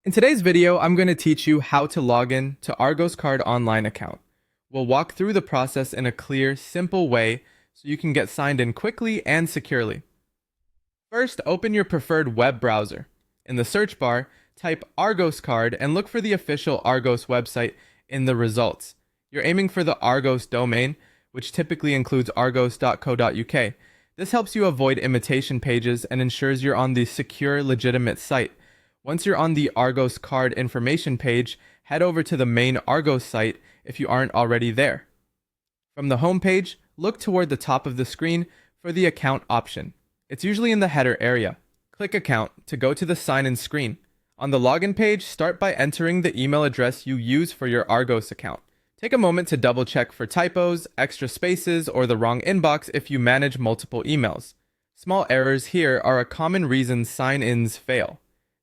In today's video, I'm going to teach you how to log in to Argos Card online account. We'll walk through the process in a clear, simple way so you can get signed in quickly and securely. First, open your preferred web browser. In the search bar, type Argos Card and look for the official Argos website in the results. You're aiming for the Argos domain, which typically includes argos.co.uk. This helps you avoid imitation pages and ensures you're on the secure, legitimate site. Once you're on the Argos Card information page, head over to the main Argos site if you aren't already there. From the home page, look toward the top of the screen for the account option. It's usually in the header area. Click Account to go to the sign-in screen. On the login page, start by entering the email address you use for your Argos account. Take a moment to double-check for typos, extra spaces, or the wrong inbox if you manage multiple emails. Small errors here are a common reason sign-ins fail.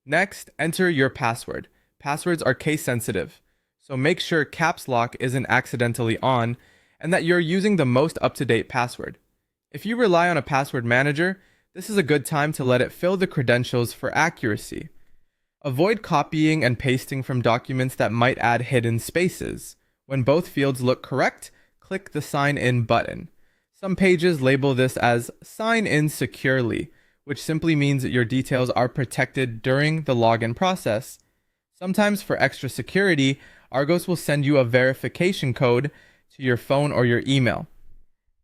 Next, enter your password. Passwords are case sensitive, so make sure caps lock isn't accidentally on and that you're using the most up-to-date password. If you rely on a password manager, this is a good time to let it fill the credentials for accuracy. Avoid copying and pasting from documents that might add hidden spaces. When both fields look correct, click the Sign In button. Some pages label this as Sign In Securely, which simply means that your details are protected during the login process. Sometimes for extra security, Argos will send you a verification code to your phone or your email.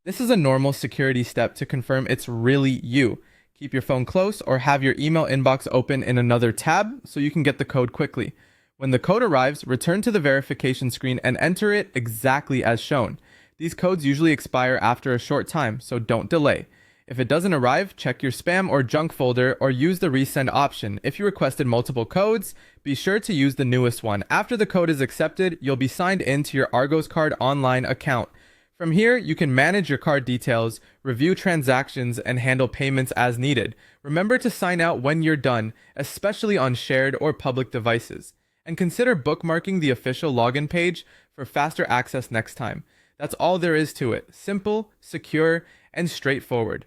This is a normal security step to confirm it's really you. Keep your phone close or have your email inbox open in another tab so you can get the code quickly. When the code arrives, return to the verification screen and enter it exactly as shown. These codes usually expire after a short time, so don't delay. If it doesn't arrive, check your spam or junk folder or use the resend option. If you requested multiple codes, be sure to use the newest one. After the code is accepted, you'll be signed into your Argos Card online account. From here, you can manage your card details, review transactions, and handle payments as needed. Remember to sign out when you're done, especially on shared or public devices. And consider bookmarking the official login page for faster access next time. That's all there is to it. Simple, secure, and straightforward.